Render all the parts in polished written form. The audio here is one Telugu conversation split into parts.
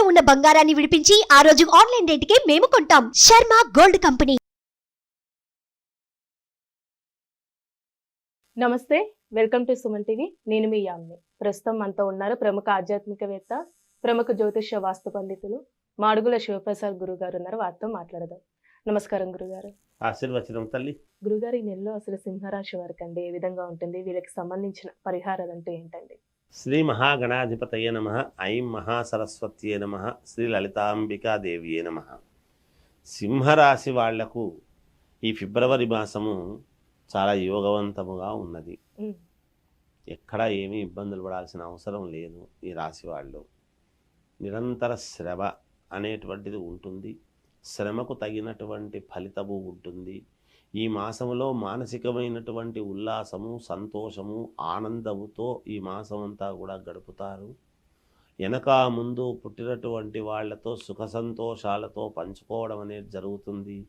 ఉన్న బంగారాన్ని విడిపించి ఆ రోజు ఆన్లైన్ రేటుకే మేము కొంటాం. Sharma gold company. నమస్తే, వెల్కమ్ టు సుమన్ టీవీ. నేను మీ యామ్ని. ప్రస్తుతం మనతో ఉన్నారు ప్రముఖ ఆధ్యాత్మికవేత్త, ప్రముఖ జ్యోతిష్య వాస్తు పండితులు మాడుగుల శివప్రసాద్ గురుగారు ఉన్నారు. వారితో మాట్లాడదాం. నమస్కారం గురుగారు. ఆశీర్వచనం తల్లి. గురుగారు, ఈ నెలలో అసలు సింహరాశి వారికి అండి ఏ విధంగా ఉంటుంది? వీళ్ళకి సంబంధించిన పరిహారాలు అంటే ఏంటండి? శ్రీ మహాగణాధిపతయ నమః. ఐం మహాసరస్వత్యే నమః. శ్రీ లలితాంబికాదేవియే నమః. సింహరాశి వాళ్లకు ఈ ఫిబ్రవరి మాసము చాలా యోగవంతముగా ఉన్నది. ఎక్కడా ఏమీ ఇబ్బందులు పడాల్సిన అవసరం లేదు. ఈ రాశి వాళ్ళు నిరంతర శ్రమ అనేటువంటిది ఉంటుంది. శ్రమకు తగినటువంటి ఫలితము ఉంటుంది. ఈ మాసములో మానసికమైనటువంటి ఉల్లాసము, సంతోషము, ఆనందముతో ఈ మాసమంతా కూడా గడుపుతారు. వెనక ముందు పుట్టినటువంటి వాళ్లతో సుఖ సంతోషాలతో పంచుకోవడం అనేది జరుగుతుంది.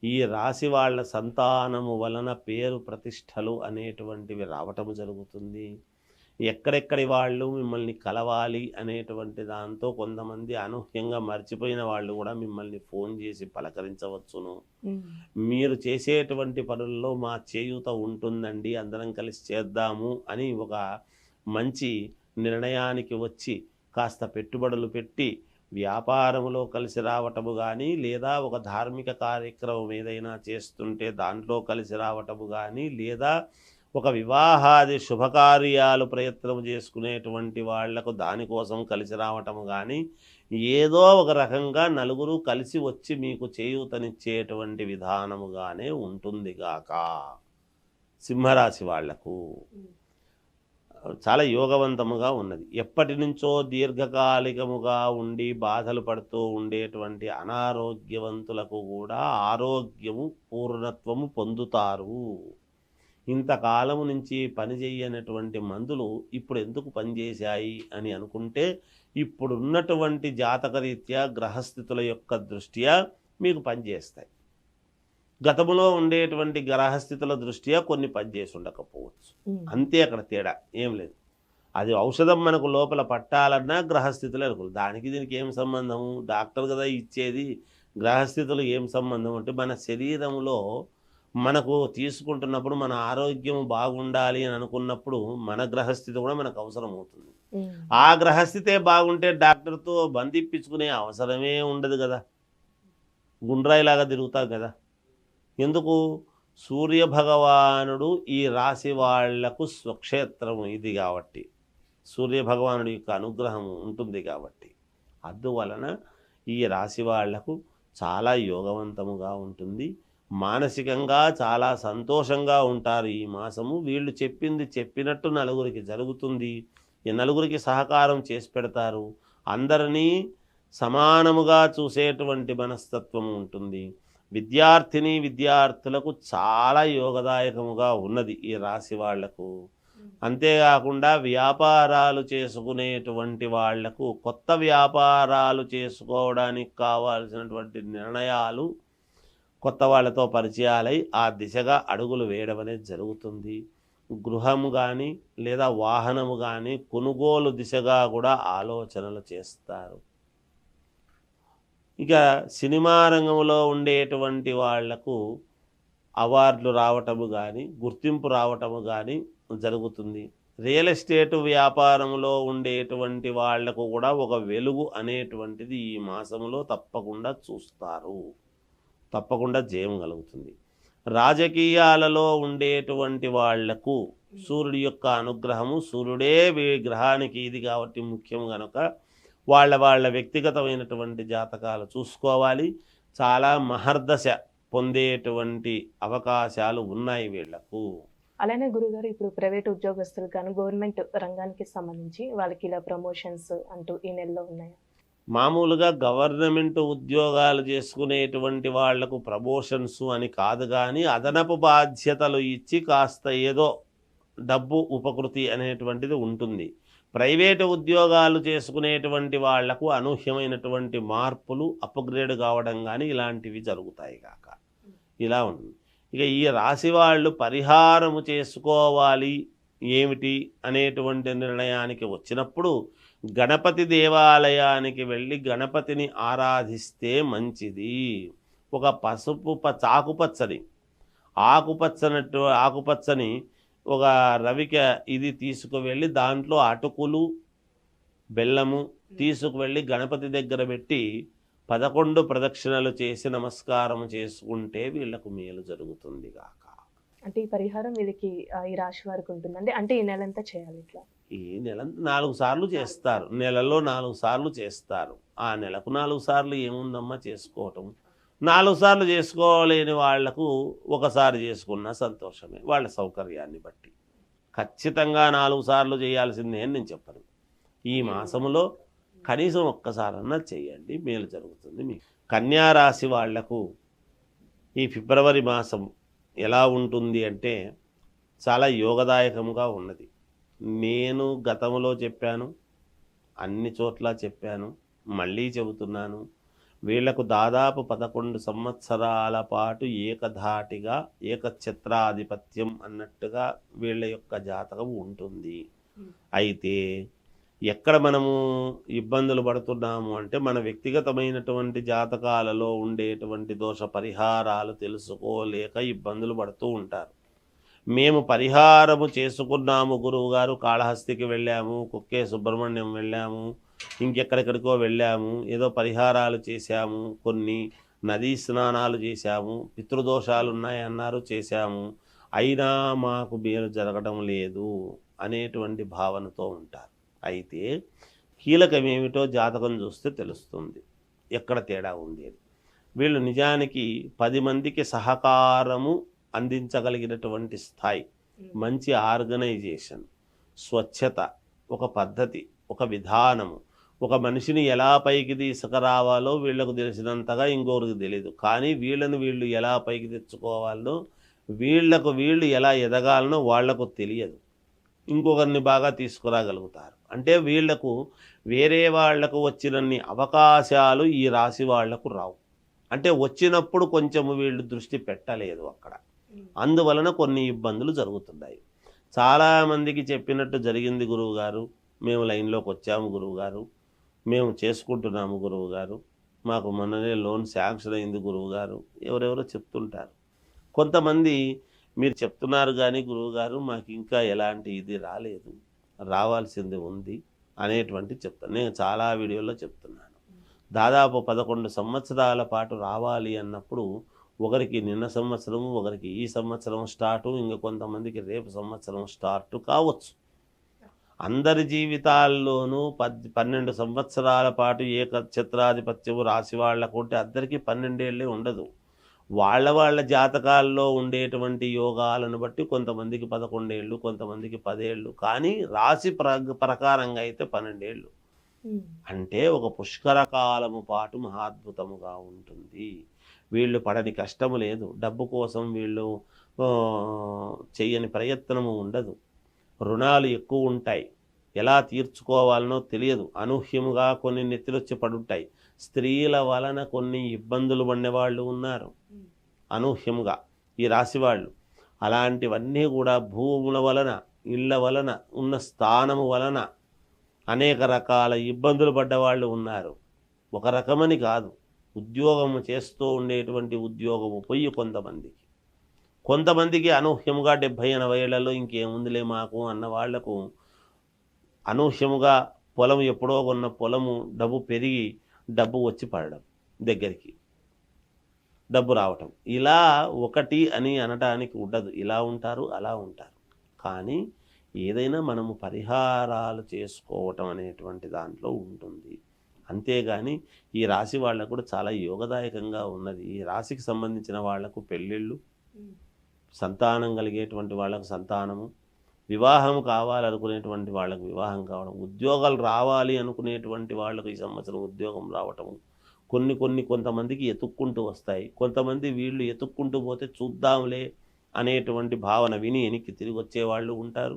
ఈ రాశి వాళ్ళ సంతానము వలన పేరు ప్రతిష్టలు అనేటువంటివి రావటము జరుగుతుంది. ఎక్కడెక్కడి వాళ్ళు మిమ్మల్ని కలవాలి అనేటువంటి దాంతో కొంతమంది అనూహ్యంగా మర్చిపోయిన వాళ్ళు కూడా మిమ్మల్ని ఫోన్ చేసి పలకరించవచ్చును. మీరు చేసేటువంటి పనుల్లో మా చేయూత ఉంటుందండి, అందరం కలిసి చేద్దాము అని ఒక మంచి నిర్ణయానికి వచ్చి కాస్త పెట్టుబడులు పెట్టి వ్యాపారంలో కలిసి రావటము కానీ, లేదా ఒక ధార్మిక కార్యక్రమం ఏదైనా చేస్తుంటే దాంట్లో కలిసి రావటము కానీ, లేదా ఒక వివాహాది శుభకార్యాలు ప్రయత్నం చేసుకునేటువంటి వాళ్లకు దానికోసం కలిసి రావటము కానీ, ఏదో ఒక రకంగా నలుగురు కలిసి వచ్చి మీకు చేయూతనిచ్చేటువంటి విధానముగానే ఉంటుంది గాక. సింహరాశి వాళ్లకు చాలా యోగవంతముగా ఉన్నది. ఎప్పటి నుంచో దీర్ఘకాలికముగా ఉండి బాధలు పడుతూ ఉండేటువంటి అనారోగ్యవంతులకు కూడా ఆరోగ్యము పూర్ణత్వము పొందుతారు. ఇంతకాలము నుంచి పనిచేయనటువంటి మందులు ఇప్పుడు ఎందుకు పనిచేశాయి అని అనుకుంటే, ఇప్పుడున్నటువంటి జాతకరీత్యా గ్రహస్థితుల యొక్క దృష్ట్యా మీకు పనిచేస్తాయి. గతములో ఉండేటువంటి గ్రహస్థితుల దృష్ట్యా కొన్ని పనిచేసి ఉండకపోవచ్చు. అంతే, అక్కడ తేడా ఏం లేదు. అది ఔషధం మనకు లోపల పట్టాలన్నా గ్రహస్థితులు అనుకోవాలి. దానికి దీనికి ఏం సంబంధము? డాక్టర్ కదా ఇచ్చేది. గ్రహస్థితులు ఏం సంబంధం అంటే, మన శరీరంలో మనకు తీసుకుంటున్నప్పుడు మన ఆరోగ్యం బాగుండాలి అని అనుకున్నప్పుడు మన గ్రహస్థితి కూడా మనకు అవసరం అవుతుంది. ఆ గ్రహస్థితే బాగుంటే డాక్టర్తో బంధిప్పించుకునే అవసరమే ఉండదు కదా. గుండ్రాయిలాగా తిరుగుతాం కదా. ఎందుకు? సూర్య భగవానుడు ఈ రాశి వాళ్లకు స్వక్షేత్రము ఇది కాబట్టి, సూర్య భగవానుడి యొక్క అనుగ్రహం ఉంటుంది కాబట్టి, అందువలన ఈ రాశి వాళ్లకు చాలా యోగవంతముగా ఉంటుంది. మానసికంగా చాలా సంతోషంగా ఉంటారు ఈ మాసము. వీళ్ళు చెప్పింది చెప్పినట్టు నలుగురికి జరుగుతుంది. ఈ నలుగురికి సహకారం చేసి పెడతారు. అందరినీ సమానముగా చూసేటువంటి మనస్తత్వము ఉంటుంది. విద్యార్థిని విద్యార్థులకు చాలా యోగదాయకముగా ఉన్నది ఈ రాశి వాళ్లకు. అంతేకాకుండా వ్యాపారాలు చేసుకునేటువంటి వాళ్లకు కొత్త వ్యాపారాలు చేసుకోవడానికి కావాల్సినటువంటి నిర్ణయాలు, కొత్త వాళ్ళతో పరిచయాలై ఆ దిశగా అడుగులు వేయడం అనేది జరుగుతుంది. గృహము కానీ లేదా వాహనము కానీ కొనుగోలు దిశగా కూడా ఆలోచనలు చేస్తారు. ఇక సినిమా రంగంలో ఉండేటువంటి వాళ్లకు అవార్డులు రావటము కానీ, గుర్తింపు రావటము కానీ జరుగుతుంది. రియల్ ఎస్టేట్ వ్యాపారంలో ఉండేటువంటి వాళ్లకు కూడా ఒక వెలుగు అనేటువంటిది ఈ మాసంలో తప్పకుండా చూస్తారు. తప్పకుండా జయం కలుగుతుంది. రాజకీయాలలో ఉండేటువంటి వాళ్లకు సూర్యుడి యొక్క అనుగ్రహము, సూర్యుడే గ్రహానికి ఇది కాబట్టి ముఖ్యం కనుక వాళ్ళ వ్యక్తిగతమైనటువంటి జాతకాలు చూసుకోవాలి. చాలా మహర్దశ పొందేటువంటి అవకాశాలు ఉన్నాయి వీళ్లకు. అలానే గురుగారు, ఇప్పుడు ప్రైవేట్ ఉద్యోగస్తులు కానీ గవర్నమెంట్ రంగానికి సంబంధించి వాళ్ళకి ఇలా ప్రమోషన్స్ అంటూ ఈ నెలలో ఉన్నాయా? మామూలుగా గవర్నమెంట్ ఉద్యోగాలు చేసుకునేటువంటి వాళ్లకు ప్రమోషన్స్ అని కాదు, కానీ అదనపు బాధ్యతలు ఇచ్చి కాస్త ఏదో డబ్బు ఉపకృతి అనేటువంటిది ఉంటుంది. ప్రైవేటు ఉద్యోగాలు చేసుకునేటువంటి వాళ్లకు అనూహ్యమైనటువంటి మార్పులు, అప్గ్రేడ్ కావడం కానీ ఇలాంటివి జరుగుతాయి కాక ఇలా ఉంటుంది. ఇక ఈ రాశి వాళ్ళు పరిహారము చేసుకోవాలి ఏమిటి అనేటువంటి నిర్ణయానికి వచ్చినప్పుడు గణపతి దేవాలయానికి వెళ్ళి గణపతిని ఆరాధిస్తే మంచిది. ఒక పసుపు ఆకుపచ్చని ఒక రవిక ఇది తీసుకువెళ్ళి దాంట్లో అటుకులు బెల్లము తీసుకువెళ్ళి గణపతి దగ్గర పెట్టి 11 ప్రదక్షిణలు చేసి నమస్కారం చేసుకుంటే వీళ్ళకు మేలు జరుగుతుంది గాక. అంటే ఈ పరిహారం వీళ్ళకి ఈ రాశి వారికి ఉంటుందండి. అంటే ఈ నెలంతా చేయాలి ఇట్లా? ఈ నెల 4 సార్లు చేస్తారు, నెలలో 4 సార్లు చేస్తారు. ఆ నెలకు 4 సార్లు ఏముందమ్మా చేసుకోవటం. 4 సార్లు చేసుకోలేని వాళ్లకు ఒకసారి చేసుకున్నా సంతోషమే, వాళ్ళ సౌకర్యాన్ని బట్టి. ఖచ్చితంగా 4 సార్లు చేయాల్సిందే అని నేను చెప్పను. ఈ మాసంలో కనీసం ఒక్కసారన్నా చేయండి, మేలు జరుగుతుంది మీకు. కన్యా రాశి వాళ్లకు ఈ ఫిబ్రవరి మాసం ఎలా ఉంటుంది అంటే చాలా యోగదాయకంగా ఉన్నది. నేను గతంలో చెప్పాను, అన్ని చోట్ల చెప్పాను, మళ్ళీ చెబుతున్నాను. వీళ్లకు దాదాపు 11 సంవత్సరాల పాటు ఏకధాటిగా ఏకఛత్రాధిపత్యం అన్నట్టుగా వీళ్ళ యొక్క జాతకం ఉంటుంది. అయితే ఎక్కడ మనము ఇబ్బందులు పడుతున్నాము అంటే మన వ్యక్తిగతమైనటువంటి జాతకాలలో ఉండేటువంటి దోష పరిహారాలు తెలుసుకోలేక ఇబ్బందులు పడుతూ ఉంటారు. మేము పరిహారము చేసుకున్నాము గురువుగారు, కాళహస్తికి వెళ్ళాము, కుక్కే సుబ్రహ్మణ్యం వెళ్ళాము, ఇంకెక్కడెక్కడికో వెళ్ళాము, ఏదో పరిహారాలు చేశాము, కొన్ని నదీ స్నానాలు చేశాము, పితృదోషాలు ఉన్నాయన్నారు చేశాము, అయినా మాకు మేలు జరగడం లేదు అనేటువంటి భావనతో ఉంటారు. అయితే కీలకమేమిటో జాతకం చూస్తే తెలుస్తుంది ఎక్కడ తేడా ఉంది అని. వీళ్ళు నిజానికి 10 మందికి సహకారము అందించగలిగినటువంటి స్థాయి, మంచి ఆర్గనైజేషన్, స్వచ్ఛత, ఒక పద్ధతి, ఒక విధానము, ఒక మనిషిని ఎలా పైకి తీసుకురావాలో వీళ్లకు తెలిసినంతగా ఇంకొకరికి తెలియదు. కానీ వీళ్ళు ఎలా పైకి తెచ్చుకోవాలో, వీళ్ళు ఎలా ఎదగాలనో వాళ్లకు తెలియదు. ఇంకొకరిని బాగా తీసుకురాగలుగుతారు. అంటే వీళ్లకు వేరే వాళ్లకు వచ్చినన్ని అవకాశాలు ఈ రాశి వాళ్లకు రావు. అంటే వచ్చినప్పుడు కొంచెం వీళ్ళు దృష్టి పెట్టలేదు అక్కడ, అందువలన కొన్ని ఇబ్బందులు జరుగుతున్నాయి. చాలామందికి చెప్పినట్టు జరిగింది గురువుగారు, మేము లైన్లోకి వచ్చాము గురువుగారు, మేము చేసుకుంటున్నాము గురువుగారు, మాకు మొన్ననే లోన్ శాంక్షన్ అయింది గురువుగారు, ఎవరెవరో చెప్తుంటారు. కొంతమంది మీరు చెప్తున్నారు కానీ గురువుగారు మాకు ఇంకా ఎలాంటి ఇది రాలేదు, రావాల్సింది ఉంది అనేటువంటి చెప్తాను. నేను చాలా వీడియోలో చెప్తున్నాను. దాదాపు 11 సంవత్సరాల పాటు రావాలి అన్నప్పుడు ఒకరికి నిన్న సంవత్సరం, ఒకరికి ఈ సంవత్సరం స్టార్టు, ఇంకా కొంతమందికి రేపు సంవత్సరం స్టార్టు కావచ్చు. అందరి జీవితాల్లోనూ 12 సంవత్సరాల పాటు ఏకఛత్రాధిపత్యము రాశి వాళ్ళకు ఉంటే అందరికీ 12 ఏళ్ళే ఉండదు. వాళ్ళ జాతకాల్లో ఉండేటువంటి యోగాలను బట్టి కొంతమందికి 11 ఏళ్ళు, కొంతమందికి 10 ఏళ్ళు, కానీ రాశి ప్రకారంగా అయితే 12 ఏళ్ళు. అంటే ఒక పుష్కర కాలము పాటు మహాద్భుతముగా ఉంటుంది. వీళ్ళు పడని కష్టము లేదు, డబ్బు కోసం వీళ్ళు చెయ్యని ప్రయత్నము ఉండదు, రుణాలు ఎక్కువ ఉంటాయి, ఎలా తీర్చుకోవాలనో తెలియదు, అనూహ్యముగా కొన్ని నెత్తిలొచ్చి పడుంటాయి. స్త్రీల వలన కొన్ని ఇబ్బందులు పడినవాళ్ళు ఉన్నారు అనూహ్యముగా ఈ రాశి వాళ్ళు. అలాంటివన్నీ కూడా భూముల వలన, ఇళ్ళ వలన, ఉన్న స్థానము వలన అనేక రకాల ఇబ్బందులు పడ్డవాళ్ళు ఉన్నారు. ఒక రకమని కాదు, ఉద్యోగము చేస్తూ ఉండేటువంటి ఉద్యోగము పోయి కొంతమందికి అనూహ్యముగా 70-80 ఏళ్లలో ఇంకేముందిలే మాకు అన్న వాళ్లకు అనూహ్యముగా పొలం, ఎప్పుడో కొన్న పొలము డబ్బు పెరిగి డబ్బు వచ్చి పడడం, దగ్గరికి డబ్బు రావటం. ఇలా ఒకటి అని అనడానికి ఉండదు, ఇలా ఉంటారు అలా ఉంటారు. కానీ ఏదైనా మనము పరిహారాలు చేసుకోవటం అనేటువంటి దాంట్లో ఉంటుంది. అంతేగాని ఈ రాశి వాళ్ళకు కూడా చాలా యోగదాయకంగా ఉన్నది. ఈ రాశికి సంబంధించిన వాళ్లకు పెళ్ళిళ్ళు, సంతానం కలిగేటువంటి వాళ్ళకు సంతానము, వివాహం కావాలనుకునేటువంటి వాళ్ళకు వివాహం కావడం, ఉద్యోగాలు రావాలి అనుకునేటువంటి వాళ్ళకు ఈ సంవత్సరం ఉద్యోగం రావటము, కొంతమందికి ఎతుక్కుంటూ వస్తాయి. కొంతమంది వీళ్ళు ఎతుక్కుంటూ పోతే చూద్దాంలే అనేటువంటి భావన విని వెనక్కి తిరిగి వచ్చేవాళ్ళు ఉంటారు.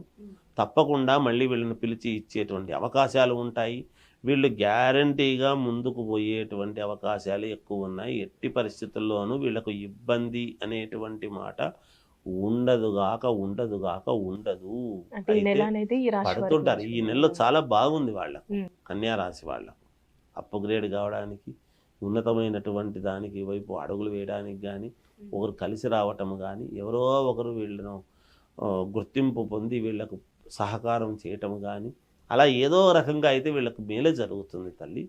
తప్పకుండా మళ్ళీ వీళ్ళని పిలిచి ఇచ్చేటువంటి అవకాశాలు ఉంటాయి. వీళ్ళు గ్యారంటీగా ముందుకు పోయేటువంటి అవకాశాలు ఎక్కువ ఉన్నాయి. ఎట్టి పరిస్థితుల్లోనూ వీళ్ళకు ఇబ్బంది అనేటువంటి మాట ఉండదు అంటే ఈ నెల అనేది ఈ రాశి వారికి పడుతుంటారు. ఈ మంచిది. నెలలో చాలా బాగుంది వాళ్ళకు, ఉమ్. కన్యా రాశి వాళ్ళకు అప్గ్రేడ్ కావడానికి, ఉన్నతమైనటువంటి దానికి వైపు అడుగులు వేయడానికి కానీ, ఒకరు కలిసి రావటం కానీ, ఎవరో ఒకరు వీళ్ళను గుర్తింపు పొంది వీళ్ళకు సహకారం చేయటం కానీ, అలా ఏదో రకంగా అయితే వీళ్ళకు మేలే జరుగుతుంది తల్లి.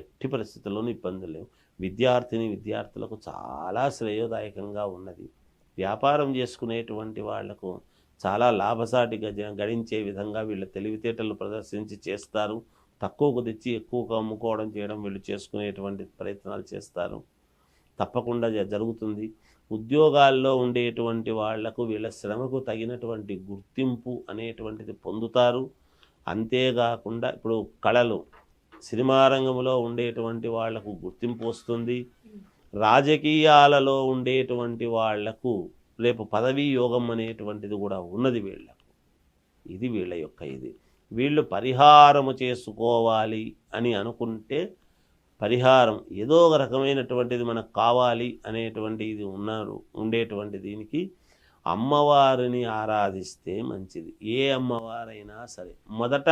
ఎట్టి పరిస్థితుల్లోనూ ఇబ్బందులు లేవు. విద్యార్థులకు చాలా శ్రేయోదాయకంగా ఉన్నది. వ్యాపారం చేసుకునేటువంటి వాళ్లకు చాలా లాభసాటిగా గడించే విధంగా వీళ్ళ తెలివితేటలు ప్రదర్శించి చేస్తారు. తక్కువకు తెచ్చి ఎక్కువకు అమ్ముకోవడం చేయడం వీళ్ళు చేసుకునేటువంటి ప్రయత్నాలు చేస్తారు. తప్పకుండా జరుగుతుంది. ఉద్యోగాల్లో ఉండేటువంటి వాళ్లకు వీళ్ళ శ్రమకు తగినటువంటి గుర్తింపు అనేటువంటిది పొందుతారు. అంతేకాకుండా ఇప్పుడు కళలు, సినిమా రంగంలో ఉండేటువంటి వాళ్లకు గుర్తింపు వస్తుంది. రాజకీయాలలో ఉండేటువంటి వాళ్లకు రేపు పదవీ యోగం అనేటువంటిది కూడా ఉన్నది వీళ్ళకు. ఇది వీళ్ళ యొక్క ఇది. వీళ్ళు పరిహారము చేసుకోవాలి అని అనుకుంటే పరిహారం ఏదో ఒక రకమైనటువంటిది మనకు కావాలి అనేటువంటి ఇది ఉండేటువంటి దీనికి అమ్మవారిని ఆరాధిస్తే మంచిది. ఏ అమ్మవారైనా సరే మొదట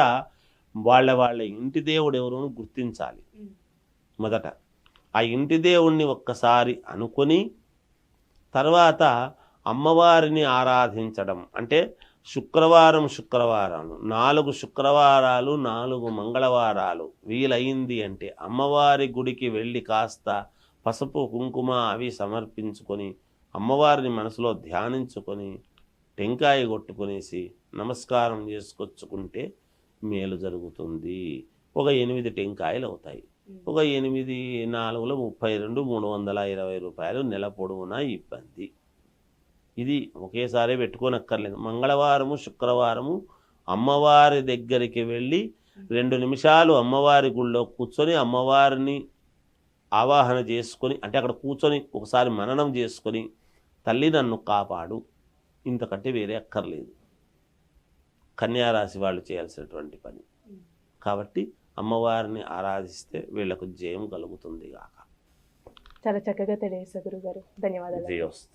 వాళ్ళ ఇంటి దేవుడు ఎవరు గుర్తించాలి. మొదట ఆ ఇంటి దేవుణ్ణి ఒక్కసారి అనుకొని తర్వాత అమ్మవారిని ఆరాధించడం. అంటే శుక్రవారం 4 శుక్రవారాలు 4 మంగళవారాలు వీలైంది అంటే అమ్మవారి గుడికి వెళ్ళి కాస్త పసుపు కుంకుమ అవి సమర్పించుకొని అమ్మవారిని మనసులో ధ్యానించుకొని టెంకాయ కొట్టుకునేసి నమస్కారం చేసుకొచ్చుకుంటే మేలు జరుగుతుంది. ఒక 8 టెంకాయలు అవుతాయి. ఒక 8 4 32 320 రూపాయలు నెల పొడవునా ఇబ్బంది. ఇది ఒకేసారి పెట్టుకోనక్కర్లేదు. మంగళవారము శుక్రవారము అమ్మవారి దగ్గరికి వెళ్ళి 2 నిమిషాలు అమ్మవారి గుళ్ళో కూర్చొని అమ్మవారిని ఆవాహన చేసుకొని, అంటే అక్కడ కూర్చొని ఒకసారి మననం చేసుకొని తల్లి నన్ను కాపాడు, ఇంతకంటే వేరే అక్కర్లేదు. కన్యారాశి వాళ్ళు చేయాల్సినటువంటి పని. కాబట్టి అమ్మవారిని ఆరాధిస్తే వీళ్లకు జయం కలుగుతుంది గాక. చాలా చక్కగా తెలియజేశారు గురుగారు. ధన్యవాదాలు. జయోస్తు.